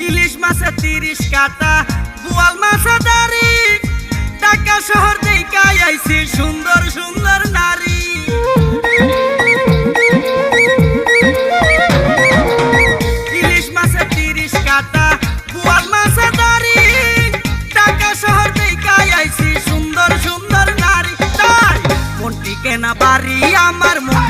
ইলিশ মাছে 30 কাটা, বোয়াল মাছে দাড়ি, ঢাকা শহর দেখা আইছি সুন্দর সুন্দর নারী। ইলিশ মাছে 30 কাটা, বোয়াল মাছে দাড়ি, ঢাকা শহর দেখা আইছি সুন্দর সুন্দর নারী। তাই মন টিকে না বাড়ি আমার, মন